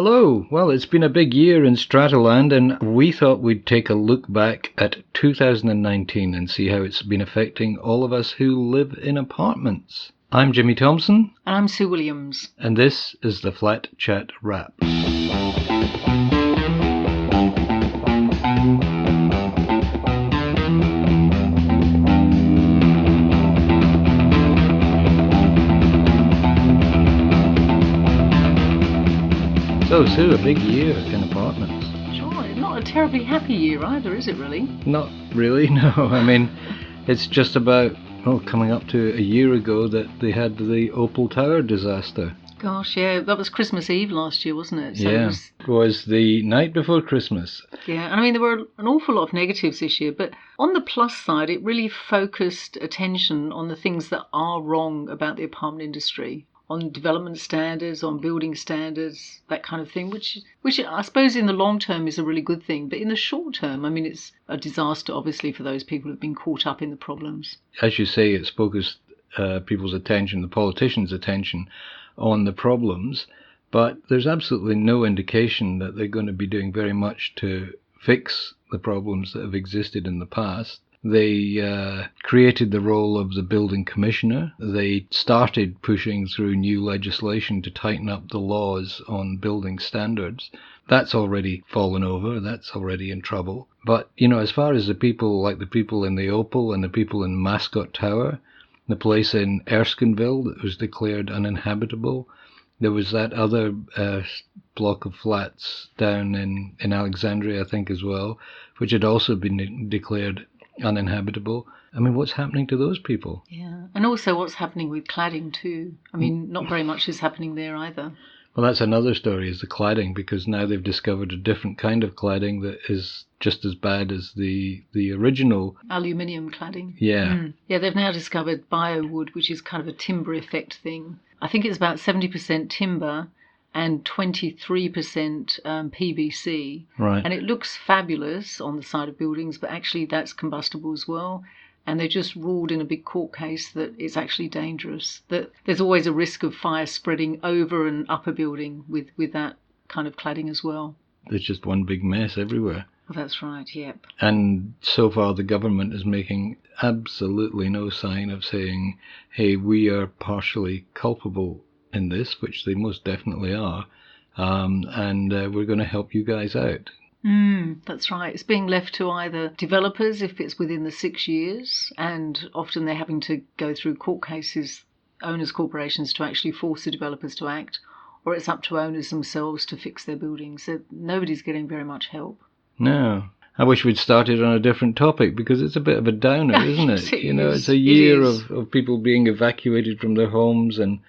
Hello. Well, it's been a big year in Strataland, and we thought we'd take a look back at 2019 and see how it's been affecting all of us who live in apartments. I'm Jimmy Thompson. And I'm Sue Williams. And this is the Flat Chat Wrap. So, Sue, a big year in apartments. Sure, not a terribly happy year either, is it really? Not really, no. I mean, it's just about, coming up to a year ago that they had the Opal Tower disaster. Gosh, yeah, that was Christmas Eve last year, wasn't it? So yeah, it was the night before Christmas. Yeah, and I mean, there were an awful lot of negatives this year, but on the plus side, it really focused attention on the things that are wrong about the apartment industry. On development standards, on building standards, that kind of thing, which I suppose in the long term is a really good thing. But in the short term, I mean, it's a disaster, obviously, for those people who've been caught up in the problems. As you say, it's focused people's attention, the politicians' attention, on the problems. But there's absolutely no indication that they're going to be doing very much to fix the problems that have existed in the past. They created the role of the building commissioner. They started pushing through new legislation to tighten up the laws on building standards. That's already fallen over. That's already in trouble. But, as far as the people, like the people in the Opal and the people in Mascot Tower, the place in Erskineville that was declared uninhabitable, there was that other block of flats down in Alexandria, I think, as well, which had also been declared uninhabitable. I mean, what's happening to those people? Yeah, and also what's happening with cladding too. I mean, not very much is happening there either. Well, that's another story, is the cladding, because now they've discovered a different kind of cladding that is just as bad as the original aluminium cladding. Yeah. Yeah, they've now discovered biowood, which is kind of a timber effect thing. I think it's about 70% timber and 23% PVC. Right. And it looks fabulous on the side of buildings, but actually that's combustible as well. And they just ruled in a big court case that it's actually dangerous, that there's always a risk of fire spreading over and up a building with that kind of cladding as well. There's just one big mess everywhere. Well, that's right, yep. And so far the government is making absolutely no sign of saying, hey, we are partially culpable in this, which they most definitely are, and we're going to help you guys out. That's right. It's being left to either developers if it's within the 6 years, and often they're having to go through court cases, owners' corporations, to actually force the developers to act, or it's up to owners themselves to fix their buildings. So nobody's getting very much help. No. I wish we'd started on a different topic, because it's a bit of a downer, isn't it? It's a year of people being evacuated from their homes, and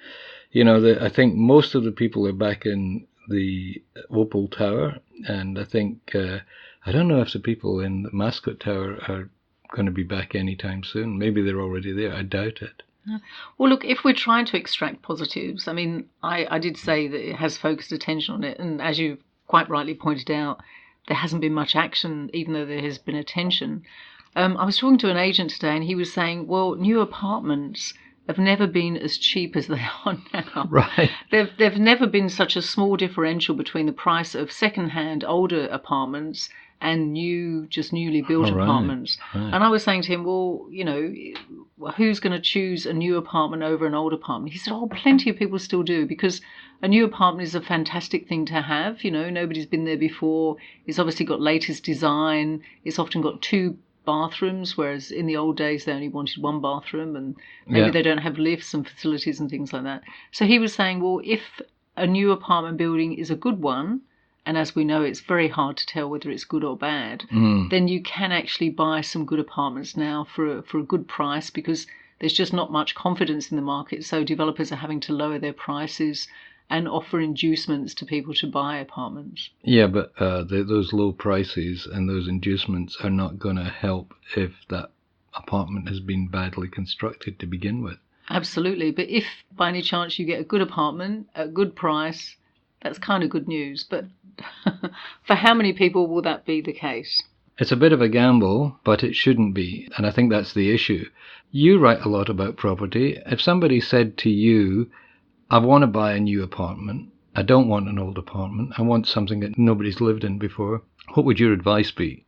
I think most of the people are back in the Opal Tower, and I think, I don't know if the people in the Mascot Tower are going to be back anytime soon. Maybe they're already there. I doubt it. Well, look, if we're trying to extract positives, I mean, I did say that it has focused attention on it, and as you quite rightly pointed out, there hasn't been much action, even though there has been attention. I was talking to an agent today, and he was saying, well, new apartments have never been as cheap as they are now. Right. They've never been such a small differential between the price of second-hand older apartments and newly built apartments. Right. And I was saying to him, well, who's going to choose a new apartment over an old apartment? He said, plenty of people still do, because a new apartment is a fantastic thing to have. Nobody's been there before. It's obviously got latest design. It's often got 2 bathrooms, whereas in the old days they only wanted 1 bathroom, and maybe they don't have lifts and facilities and things like that. So he was saying, well, if a new apartment building is a good one, and as we know it's very hard to tell whether it's good or bad, then you can actually buy some good apartments now for a good price, because there's just not much confidence in the market, so developers are having to lower their prices and offer inducements to people to buy apartments. Yeah, but those low prices and those inducements are not going to help if that apartment has been badly constructed to begin with. Absolutely, but if by any chance you get a good apartment at a good price, that's kind of good news. But for how many people will that be the case? It's a bit of a gamble, but it shouldn't be, and I think that's the issue. You write a lot about property. If somebody said to you, I want to buy a new apartment, I don't want an old apartment. I want something that nobody's lived in before. What would your advice be?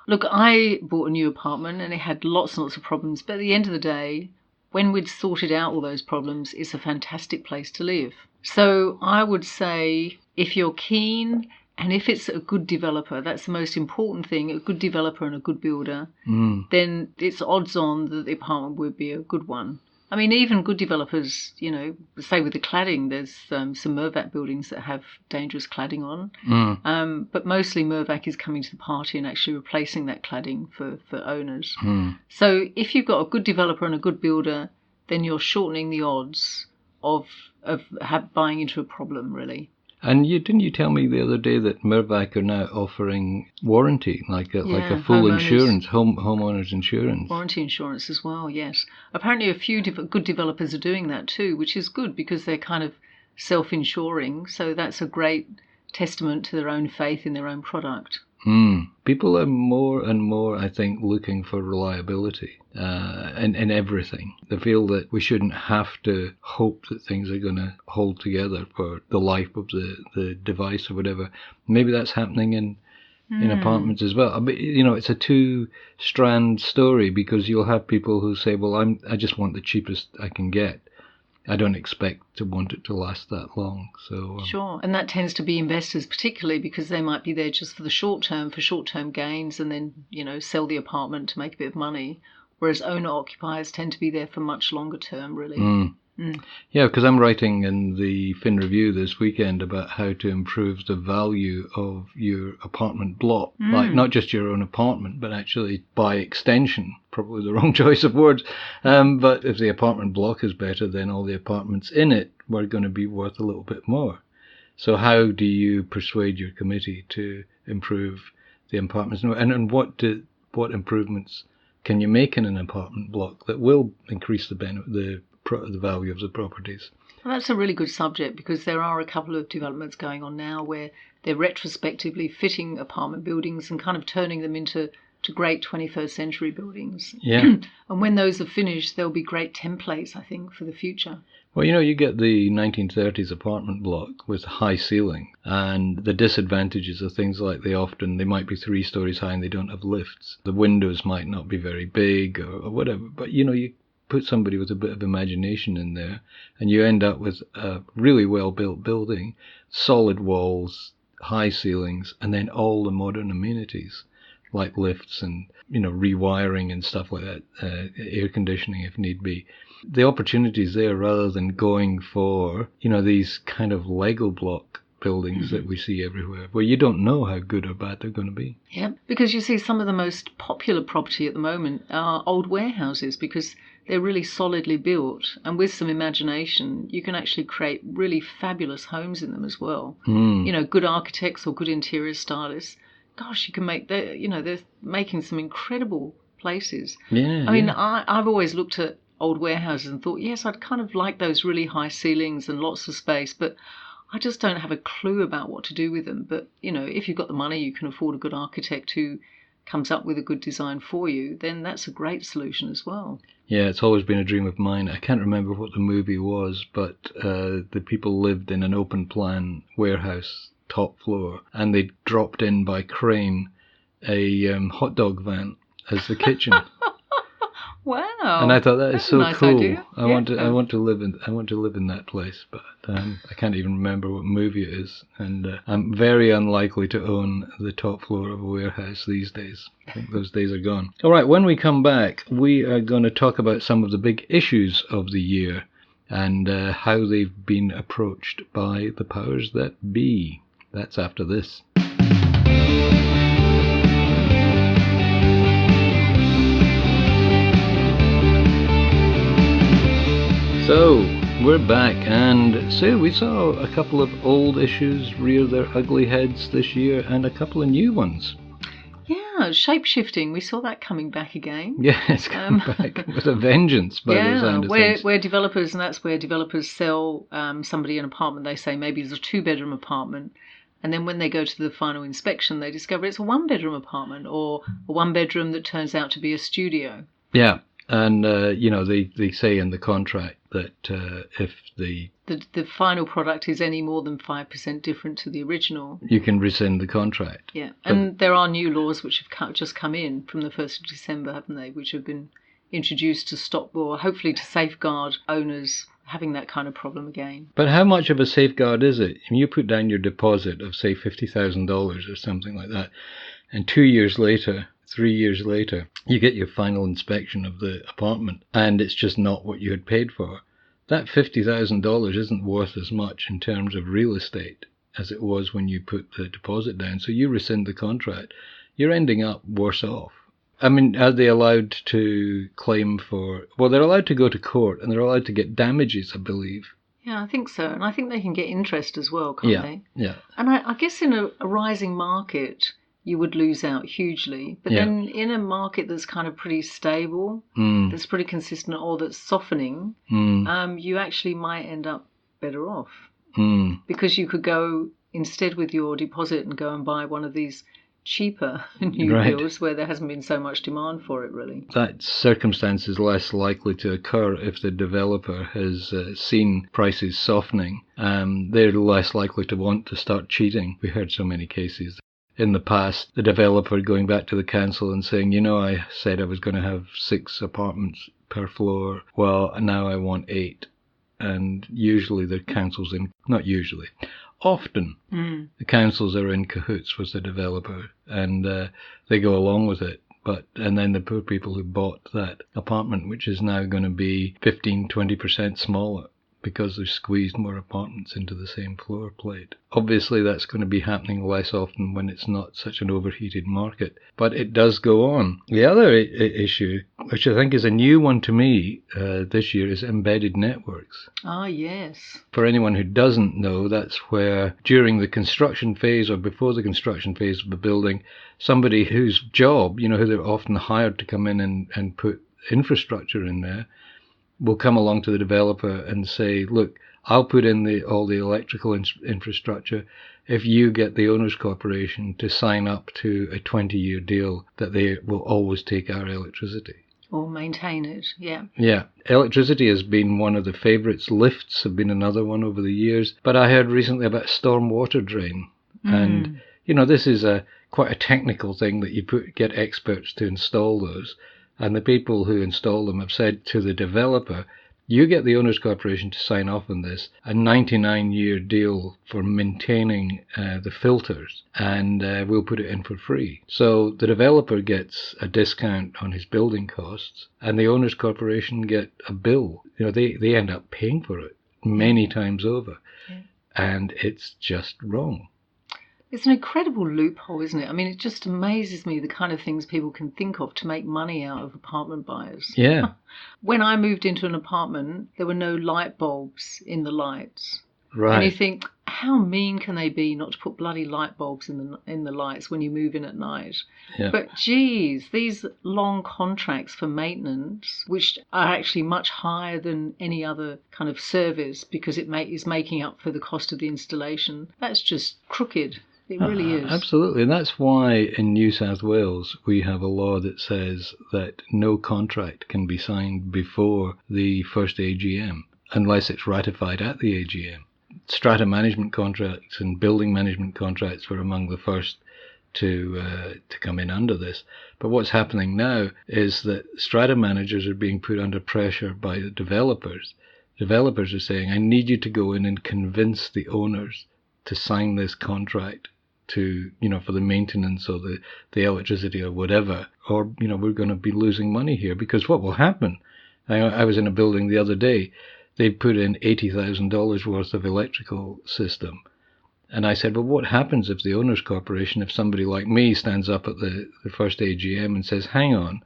Look, I bought a new apartment and it had lots and lots of problems. But at the end of the day, when we'd sorted out all those problems, it's a fantastic place to live. So I would say if you're keen and if it's a good developer, that's the most important thing, a good developer and a good builder, then it's odds on that the apartment would be a good one. I mean, even good developers, say with the cladding, there's some Mirvac buildings that have dangerous cladding on. But mostly Mirvac is coming to the party and actually replacing that cladding for owners. So if you've got a good developer and a good builder, then you're shortening the odds of buying into a problem, really. And didn't you tell me the other day that Mirvac are now offering warranty, like a full insurance, homeowners insurance? Warranty insurance as well, yes. Apparently a few good developers are doing that too, which is good because they're kind of self-insuring. So that's a great testament to their own faith in their own product. People are more and more, I think, looking for reliability in everything. They feel that we shouldn't have to hope that things are going to hold together for the life of the device or whatever. Maybe that's happening in apartments as well. But, it's a two-strand story because you'll have people who say, well, I just want the cheapest I can get. I don't expect to want it to last that long. So Sure, and that tends to be investors particularly because they might be there just for short-term gains and then, sell the apartment to make a bit of money, whereas owner-occupiers tend to be there for much longer term, really. Yeah, because I'm writing in the Fin Review this weekend about how to improve the value of your apartment block. Like not just your own apartment, but actually by extension, probably the wrong choice of words. But if the apartment block is better, then all the apartments in it were going to be worth a little bit more. So how do you persuade your committee to improve the apartments? And what improvements can you make in an apartment block that will increase the value of the properties? Well, that's a really good subject because there are a couple of developments going on now where they're retrospectively fitting apartment buildings and kind of turning them into great 21st century buildings. Yeah. And when those are finished, there'll be great templates, I think, for the future. Well, you get the 1930s apartment block with high ceiling, and the disadvantages are things like they might be 3 stories high and they don't have lifts. The windows might not be very big or whatever, but you put somebody with a bit of imagination in there and you end up with a really well-built building, solid walls, high ceilings, and then all the modern amenities like lifts and rewiring and stuff like that, air conditioning if need be. The opportunities there rather than going for these kind of Lego block buildings that we see everywhere where you don't know how good or bad they're going to be. Yeah, because you see some of the most popular property at the moment are old warehouses because they're really solidly built, and with some imagination you can actually create really fabulous homes in them as well. Good architects or good interior stylists, gosh, you can make they're making some incredible places. I mean, I've always looked at old warehouses and thought, yes, I'd kind of like those really high ceilings and lots of space, but I just don't have a clue about what to do with them. But, if you've got the money, you can afford a good architect who comes up with a good design for you, then that's a great solution as well. Yeah, it's always been a dream of mine. I can't remember what the movie was, but the people lived in an open plan warehouse, top floor, and they dropped in by crane a hot dog van as the kitchen. Wow! And I thought that is so nice cool. Idea. I want to live in that place, but I can't even remember what movie it is. And I'm very unlikely to own the top floor of a warehouse these days. I think those days are gone. All right, when we come back, we are going to talk about some of the big issues of the year and how they've been approached by the powers that be. That's after this. So, we're back, and we saw a couple of old issues rear their ugly heads this year and a couple of new ones. Yeah, shape-shifting, we saw that coming back again. Yeah, it's coming back with a vengeance by the sound of things. Where developers, and that's where developers sell somebody an apartment, they say maybe it's a 2-bedroom apartment, and then when they go to the final inspection, they discover it's a 1-bedroom apartment or a 1-bedroom that turns out to be a studio. Yeah. And, they say in the contract that if the final product is any more than 5% different to the original, you can rescind the contract. Yeah, and there are new laws which have just come in from the 1st of December, haven't they, which have been introduced to stop, or hopefully to safeguard owners having that kind of problem again. But how much of a safeguard is it? I mean, you put down your deposit of, say, $50,000 or something like that, and 2 years later, 3 years later, you get your final inspection of the apartment, and it's just not what you had paid for. That $50,000 isn't worth as much in terms of real estate as it was when you put the deposit down. So you rescind the contract, you're ending up worse off. I mean, are they allowed to claim for... Well, they're allowed to go to court, and they're allowed to get damages, I believe. Yeah, I think so. And I think they can get interest as well, can't they? Yeah. And I guess in a rising market, you would lose out hugely. But then in a market that's kind of pretty stable, that's pretty consistent, or that's softening, you actually might end up better off. Because you could go instead with your deposit and go and buy one of these cheaper new builds where there hasn't been so much demand for it, really. That circumstance is less likely to occur if the developer has seen prices softening. They're less likely to want to start cheating. We heard so many cases in the past, the developer going back to the council and saying, I said I was going to have 6 apartments per floor. Well, now I want 8. And usually the council's often the councils are in cahoots with the developer, and they go along with it. And then the poor people who bought that apartment, which is now going to be 15-20% smaller because they've squeezed more apartments into the same floor plate. Obviously, that's going to be happening less often when it's not such an overheated market, but it does go on. The other issue, which I think is a new one to me this year, is embedded networks. Ah, yes. For anyone who doesn't know, that's where during the construction phase or before the construction phase of the building, somebody whose job, who they're often hired to come in and put infrastructure in there, will come along to the developer and say, look, I'll put in all the electrical infrastructure if you get the owners' corporation to sign up to a 20-year deal that they will always take our electricity. Or maintain it, yeah. Yeah. Electricity has been one of the favourites. Lifts have been another one over the years. But I heard recently about storm water drain. And, this is quite a technical thing that you get experts to install those. And the people who install them have said to the developer, you get the owners' corporation to sign off on this, a 99-year deal for maintaining the filters, and we'll put it in for free. So the developer gets a discount on his building costs, and the owners' corporation get a bill. They end up paying for it many times over, and it's just wrong. It's an incredible loophole, isn't it? I mean, it just amazes me the kind of things people can think of to make money out of apartment buyers. Yeah. When I moved into an apartment, there were no light bulbs in the lights. Right. And you think, how mean can they be not to put bloody light bulbs in the lights when you move in at night? Yeah. But geez, these long contracts for maintenance, which are actually much higher than any other kind of service because it is making up for the cost of the installation, that's just crooked. It really is. Absolutely. And that's why in New South Wales we have a law that says that no contract can be signed before the first AGM unless it's ratified at the AGM. Strata management contracts and building management contracts were among the first to come in under this. But what's happening now is that strata managers are being put under pressure by the developers. Developers are saying, I need you to go in and convince the owners to sign this contract to, for the maintenance or the electricity or whatever, or, we're going to be losing money here. Because what will happen, I was in a building the other day, they put in $80,000 worth of electrical system. And I said, well, what happens if the owners' corporation, if somebody like me stands up at the first AGM and says, hang on,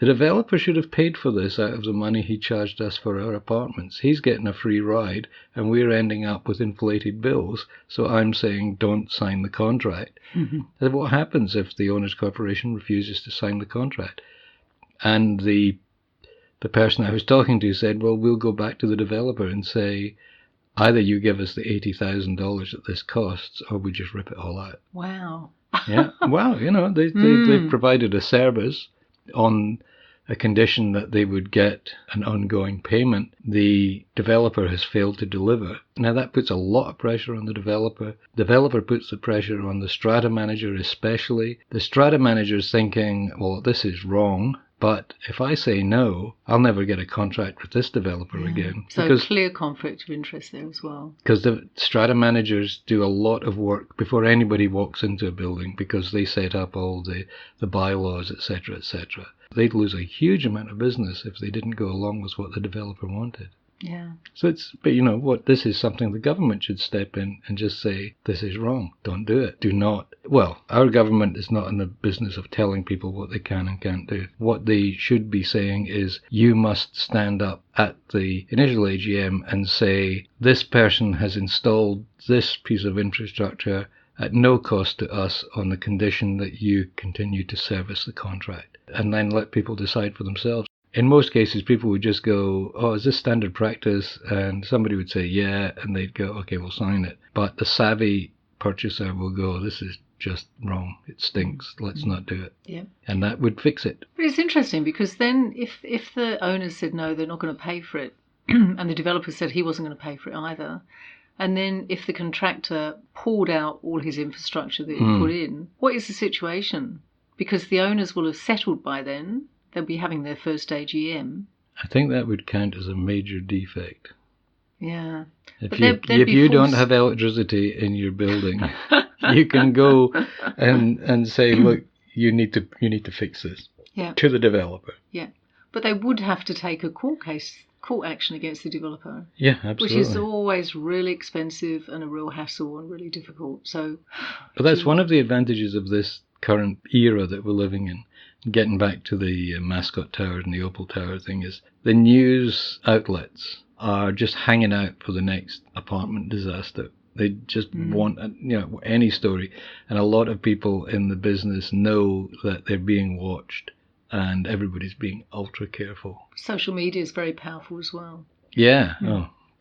the developer should have paid for this out of the money he charged us for our apartments. He's getting a free ride, and we're ending up with inflated bills. So I'm saying don't sign the contract. And what happens if the owners' corporation refuses to sign the contract? And the person I was talking to said, well, we'll go back to the developer and say, either you give us the $80,000 that this costs, or we just rip it all out. Wow. Yeah. Well, they've provided a service on a condition that they would get an ongoing payment, the developer has failed to deliver. Now that puts a lot of pressure on the developer. Developer puts the pressure on the strata manager especially. The strata manager is thinking, well, this is wrong, but if I say no, I'll never get a contract with this developer again. So clear conflict of interest there as well. Because the strata managers do a lot of work before anybody walks into a building, because they set up all the bylaws, etc., etc. They'd lose a huge amount of business if they didn't go along with what the developer wanted. Yeah. So but you know what, this is something the government should step in and just say, this is wrong, don't do it, do not. Well, our government is not in the business of telling people what they can and can't do. What they should be saying is, you must stand up at the initial AGM and say, this person has installed this piece of infrastructure at no cost to us on the condition that you continue to service the contract, and then let people decide for themselves. In most cases, people would just go, oh, is this standard practice? And somebody would say, yeah, and they'd go, okay, we'll sign it. But the savvy purchaser will go, this is just wrong. It stinks. Let's not do it. Yeah. And that would fix it. But it's interesting, because then if the owners said no, they're not going to pay for it, and the developer said he wasn't going to pay for it either, and then if the contractor pulled out all his infrastructure that he put in, what is the situation? Because the owners will have settled by then. They'll be having their first AGM. I think that would count as a major defect. Yeah. If you don't have electricity in your building, you can go and say, look, you need to fix this. Yeah. To the developer. Yeah. But they would have to take a court action against the developer. Yeah, absolutely. Which is always really expensive and a real hassle and really difficult. But that's one of the advantages of this current era that we're living in. Getting back to the Mascot Towers and the Opal Tower thing, is the news outlets are just hanging out for the next apartment disaster. They just want any story, and a lot of people in the business know that they're being watched, and everybody's being ultra careful. Social media is very powerful as well. Yeah.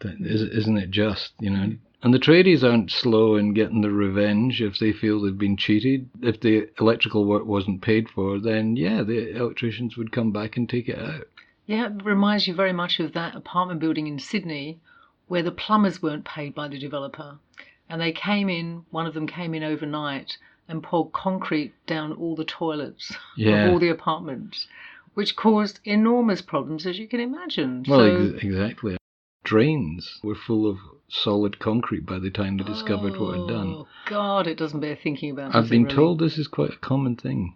Isn't it just, And the tradies aren't slow in getting the revenge if they feel they've been cheated. If the electrical work wasn't paid for, then the electricians would come back and take it out. Yeah, it reminds you very much of that apartment building in Sydney where the plumbers weren't paid by the developer. And one of them came in overnight and poured concrete down all the toilets of all the apartments, which caused enormous problems, as you can imagine. Well, exactly. Drains were full of solid concrete by the time they discovered what had done. Oh, God, it doesn't bear thinking about. I've been told this is quite a common thing.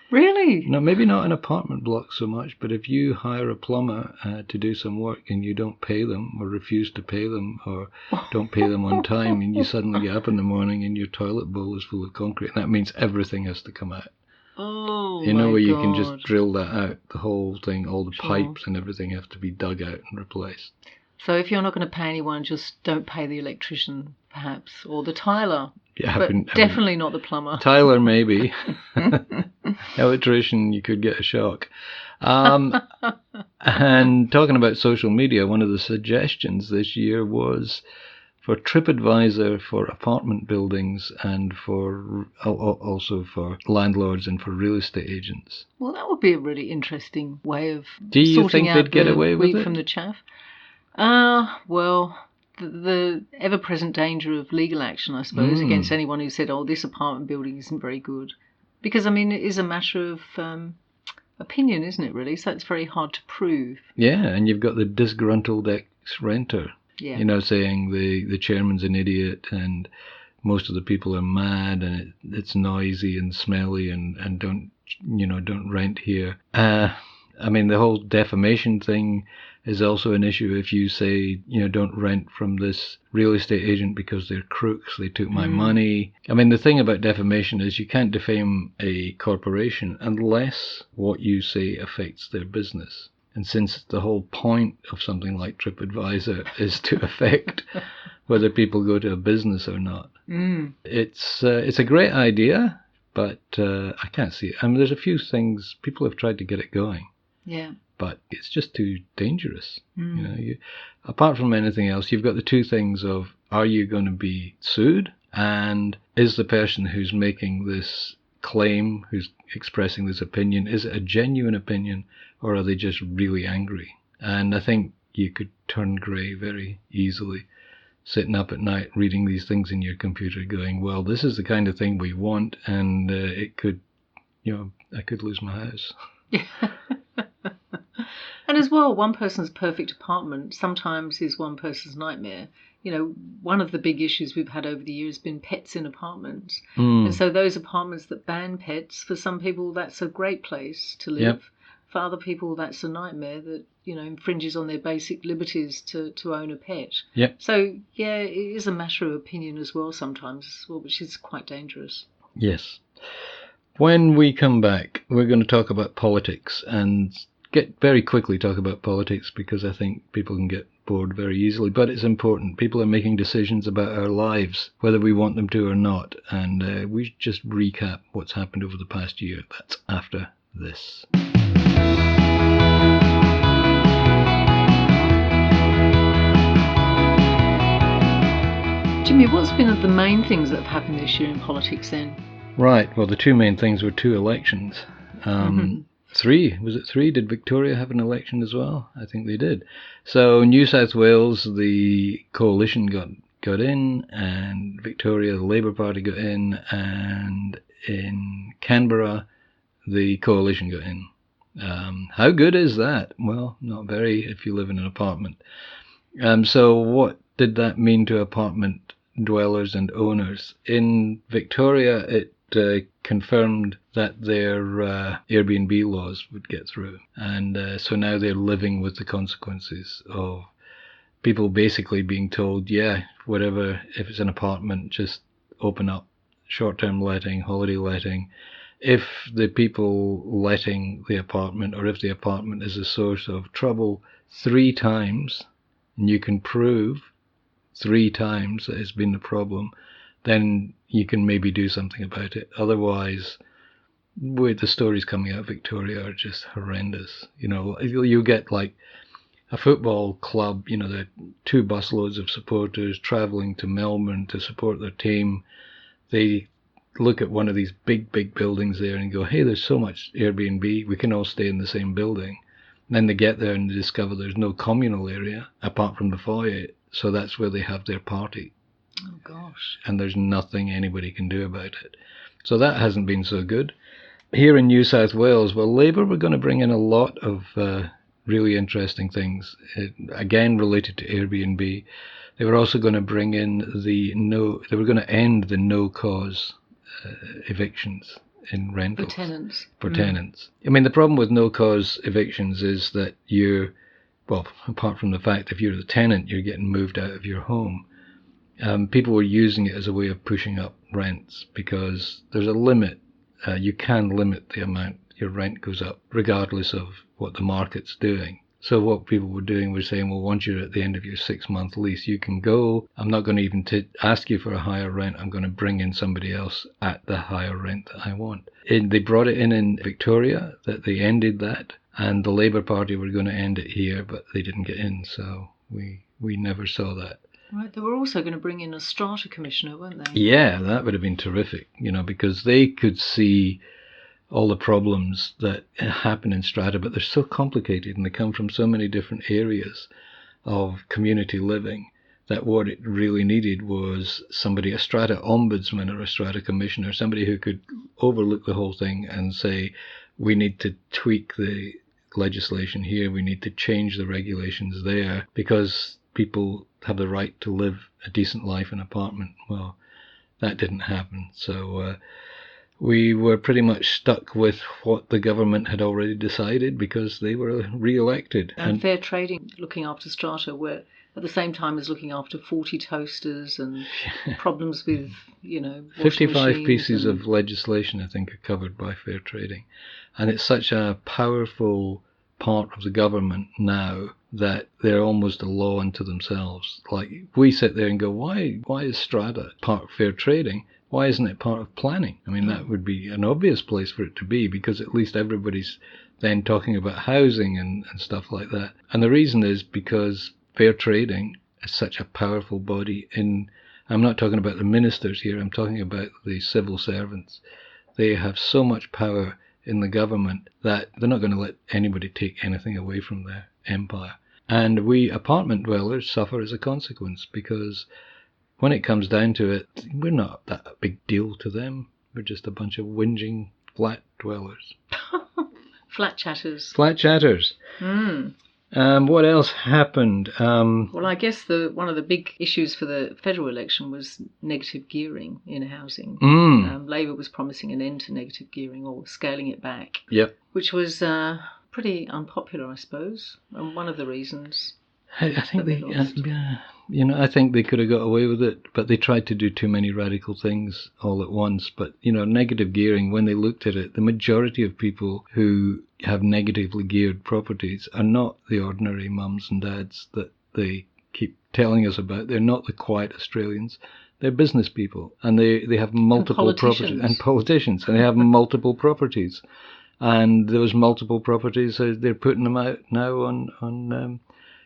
Really? No, maybe not in apartment blocks so much, but if you hire a plumber to do some work and you don't pay them, or refuse to pay them, or don't pay them on time, and you suddenly get up in the morning and your toilet bowl is full of concrete, and that means everything has to come out. Oh, where you can just drill that out, the whole thing, all the pipes and everything have to be dug out and replaced. So if you're not going to pay anyone, just don't pay the electrician, perhaps, or the tiler. Yeah, but definitely not the plumber. Tiler, maybe. Electrician, you could get a shock. And talking about social media, one of the suggestions this year was for TripAdvisor for apartment buildings and also for landlords and for real estate agents. Well, that would be a really interesting way of Do you think they'd get away with it? From the chaff. Well, the ever-present danger of legal action, I suppose, against anyone who said, oh, this apartment building isn't very good. Because, I mean, it is a matter of opinion, isn't it, really? So it's very hard to prove. Yeah, and you've got the disgruntled ex-renter, saying the chairman's an idiot and most of the people are mad and it's noisy and smelly and don't rent here. I mean, the whole defamation thing is also an issue. If you say, don't rent from this real estate agent because they're crooks, they took my money. I mean, the thing about defamation is you can't defame a corporation unless what you say affects their business. And since the whole point of something like TripAdvisor is to affect whether people go to a business or not, it's a great idea, but I can't see it. I mean, there's a few things, people have tried to get it going. Yeah. But it's just too dangerous. Apart from anything else, you've got the two things of, are you going to be sued? And is the person who's making this claim, who's expressing this opinion, is it a genuine opinion, or are they just really angry? And I think you could turn grey very easily, sitting up at night reading these things in your computer going, well, this is the kind of thing we want, and it could, I could lose my house. And as well, one person's perfect apartment sometimes is one person's nightmare. One of the big issues we've had over the years has been pets in apartments. And so those apartments that ban pets, for some people, that's a great place to live. Yep. For other people, that's a nightmare that, infringes on their basic liberties to own a pet. Yep. So, yeah, it is a matter of opinion as well sometimes, which is quite dangerous. Yes. When we come back, we're going to talk about politics and very quickly talk about politics, because I think people can get bored very easily, but it's important. People are making decisions about our lives, whether we want them to or not, and we just recap what's happened over the past year. That's after this. Jimmy, what's been the main things that have happened this year in politics then? Right, well, the two main things were 2 elections. 3, was it 3? Did Victoria have an election as well? I think they did. So New South Wales, the coalition got in, and Victoria, the Labour Party got in, and in Canberra, the coalition got in. How good is that? Well, not very if you live in an apartment. So what did that mean to apartment dwellers and owners? In Victoria, it confirmed that their Airbnb laws would get through, and so now they're living with the consequences of people basically being told, whatever, if it's an apartment, just open up short-term letting, holiday letting. If the people letting the apartment, or if the apartment is a source of trouble 3 times, and you can prove 3 times that it's been the problem, then you can maybe do something about it. Otherwise, the stories coming out of Victoria are just horrendous. You get like a football club, there are 2 busloads of supporters travelling to Melbourne to support their team. They look at one of these big buildings there and go, hey, there's so much Airbnb, we can all stay in the same building. And then they get there and they discover there's no communal area apart from the foyer, so that's where they have their party. Oh, gosh. And there's nothing anybody can do about it. So that hasn't been so good. Here in New South Wales, well, Labour were going to bring in a lot of really interesting things, again related to Airbnb. They were also going to bring in they were going to end the no-cause evictions in rentals. For tenants. I mean, the problem with no-cause evictions is that apart from the fact if you're the tenant, you're getting moved out of your home. People were using it as a way of pushing up rents, because there's a limit. You can limit the amount your rent goes up, regardless of what the market's doing. So what people were doing was saying, well, once you're at the end of your 6-month lease, you can go. I'm not going to even ask you for a higher rent. I'm going to bring in somebody else at the higher rent that I want. They brought it in Victoria, that they ended that, and the Labour Party were going to end it here, but they didn't get in, so we never saw that. Right, they were also going to bring in a strata commissioner, weren't they? Yeah, that would have been terrific, because they could see all the problems that happen in strata, but they're so complicated and they come from so many different areas of community living that what it really needed was somebody, a strata ombudsman or a strata commissioner, somebody who could overlook the whole thing and say, we need to tweak the legislation here, we need to change the regulations there, because people have the right to live a decent life in an apartment. Well, that didn't happen. So we were pretty much stuck with what the government had already decided, because they were re-elected. And fair trading, looking after strata, were at the same time as looking after 40 toasters and problems with, 55 pieces of legislation, I think, are covered by fair trading. And it's such a powerful part of the government now that they're almost a law unto themselves. Like, we sit there and go, why is strata part of fair trading? Why isn't it part of planning? I mean, that would be an obvious place for it to be, because at least everybody's then talking about housing and stuff like that. And the reason is because fair trading is such a powerful body I'm not talking about the ministers here, I'm talking about the civil servants. they have so much power in the government that they're not going to let anybody take anything away from their empire. And we apartment dwellers suffer as a consequence, because when it comes down to it, we're not that big deal to them. We're just a bunch of whinging flat dwellers. Flat chatters. Flat chatters. What else happened? Well, I guess one of the big issues for the federal election was negative gearing in housing. Labour was promising an end to negative gearing, or scaling it back. Yep. Which was pretty unpopular, I suppose, and one of the reasons. I think I think they could have got away with it, but they tried to do too many radical things all at once. But, negative gearing, when they looked at it, the majority of people who have negatively geared properties are not the ordinary mums and dads that they keep telling us about. They're not the quiet Australians. They're business people, and they have multiple properties, and politicians, and they have multiple properties. And those multiple properties, they're putting them out now on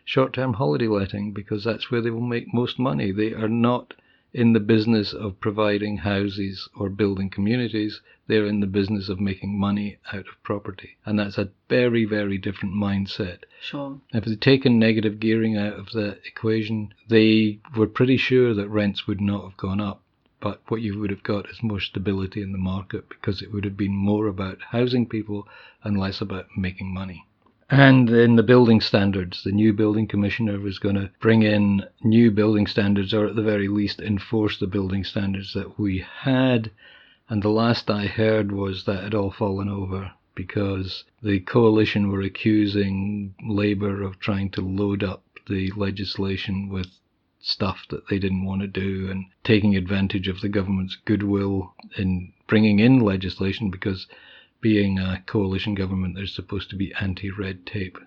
short-term holiday letting, because that's where they will make most money. They are not in the business of providing houses or building communities. They're in the business of making money out of property. And that's a very, very different mindset. Sure. If they'd taken negative gearing out of the equation, they were pretty sure that rents would not have gone up. But what you would have got is more stability in the market, because it would have been more about housing people and less about making money. And in the building standards, the new building commissioner was going to bring in new building standards, or at the very least enforce the building standards that we had. And the last I heard was that it had all fallen over, because the coalition were accusing Labour of trying to load up the legislation with stuff that they didn't want to do, and taking advantage of the government's goodwill in bringing in legislation, because being a coalition government, there's supposed to be anti-red tape.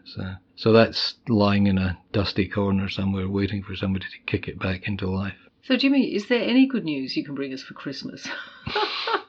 So that's lying in a dusty corner somewhere, waiting for somebody to kick it back into life. So Jimmy, is there any good news you can bring us for Christmas?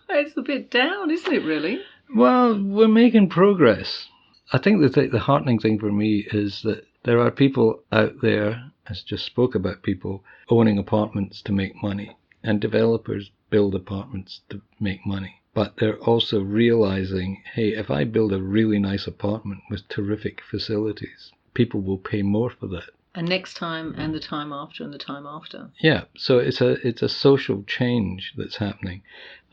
It's a bit down, isn't it, really? Well, we're making progress. I think the heartening thing for me is that there are people out there, as just spoke about, people owning apartments to make money, and developers build apartments to make money. But they're also realizing, hey, if I build a really nice apartment with terrific facilities, people will pay more for that. And next time, and the time after, and the time after. Yeah, so it's a social change that's happening.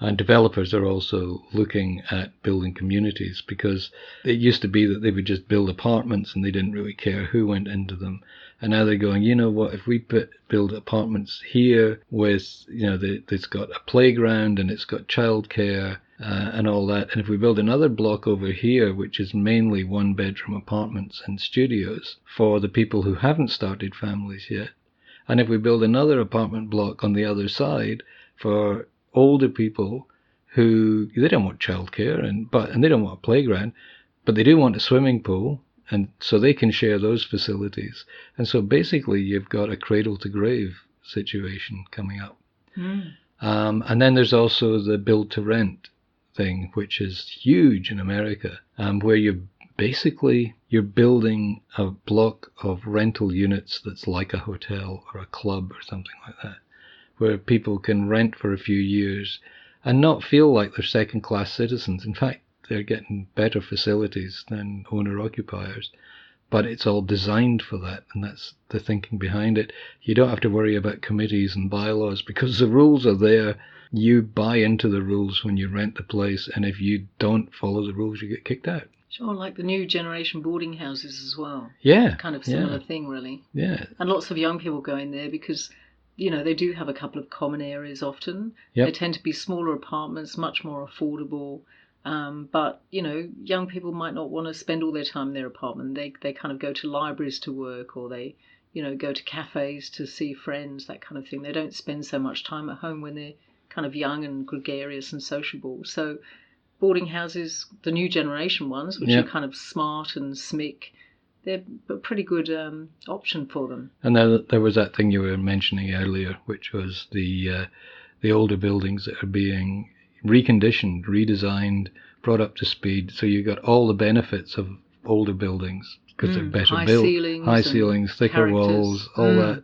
And developers are also looking at building communities, because it used to be that they would just build apartments and they didn't really care who went into them. And now they're going, you know what, if we build apartments here with, it's got a playground and it's got childcare and all that, and if we build another block over here, which is mainly one-bedroom apartments and studios for the people who haven't started families yet, and if we build another apartment block on the other side for older people who, they don't want childcare and they don't want a playground, but they do want a swimming pool, and so they can share those facilities. And so basically you've got a cradle-to-grave situation coming up. And then there's also the build-to-rent thing, which is huge in America, where you're building a block of rental units that's like a hotel or a club or something like that, where people can rent for a few years and not feel like they're second-class citizens. In fact, they're getting better facilities than owner-occupiers, but it's all designed for that, and that's the thinking behind it. You don't have to worry about committees and bylaws, because the rules are there. You buy into the rules when you rent the place, and if you don't follow the rules, you get kicked out. Sure, like the new generation boarding houses as well. Yeah. Kind of similar thing, really. Yeah. And lots of young people go in there because, they do have a couple of common areas often. Yep. They tend to be smaller apartments, much more affordable. But, young people might not want to spend all their time in their apartment. They kind of go to libraries to work, or they, go to cafes to see friends, that kind of thing. They don't spend so much time at home when they're kind of young and gregarious and sociable. So boarding houses, the new generation ones, which are kind of smart and smick, they're a pretty good option for them. And then there was that thing you were mentioning earlier, which was the older buildings that are being reconditioned, redesigned, brought up to speed. So you got all the benefits of older buildings, because they're better built. High ceilings, thicker walls, all that.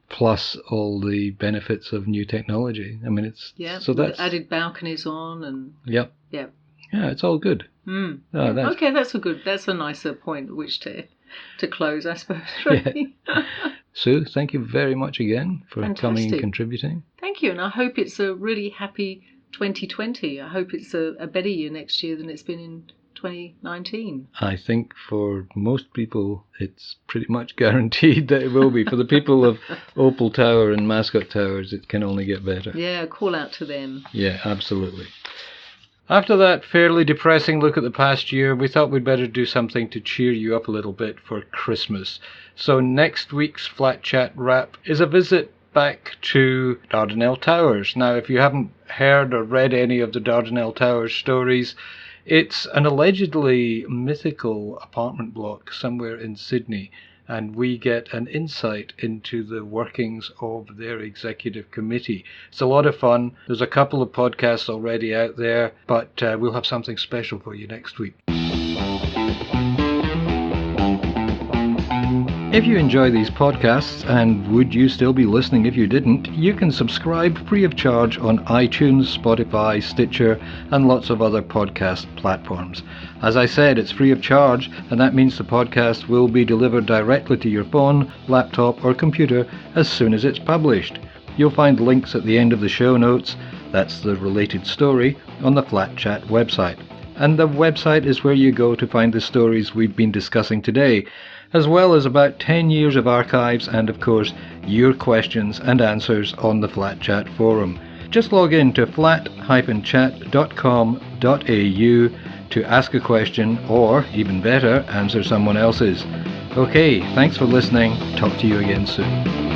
plus all the benefits of new technology. I mean, it's with added balconies on and yeah, it's all good. Okay, that's a nicer point at which to close, I suppose. Really. Sue, thank you very much again for coming and contributing. Thank you, and I hope it's a really happy 2020. I hope it's a better year next year than it's been in 2019. I think for most people it's pretty much guaranteed that it will be. For the people of Opal Tower and Mascot Towers, it can only get better. Yeah, call out to them. Yeah, absolutely. After that fairly depressing look at the past year, we thought we'd better do something to cheer you up a little bit for Christmas. So next week's Flat Chat wrap is a visit back to Dardanelle Towers. Now, if you haven't heard or read any of the Dardanelle Towers stories, it's an allegedly mythical apartment block somewhere in Sydney, and we get an insight into the workings of their executive committee. It's a lot of fun. There's a couple of podcasts already out there, but we'll have something special for you next week. If you enjoy these podcasts, and would you still be listening if you didn't, you can subscribe free of charge on iTunes, Spotify, Stitcher, and lots of other podcast platforms. As I said, it's free of charge, and that means the podcast will be delivered directly to your phone, laptop, or computer as soon as it's published. You'll find links at the end of the show notes, that's the related story, on the Flat Chat website. And the website is where you go to find the stories we've been discussing today, as well as about 10 years of archives and, of course, your questions and answers on the Flat Chat forum. Just log in to flat-chat.com.au to ask a question or, even better, answer someone else's. Okay, thanks for listening. Talk to you again soon.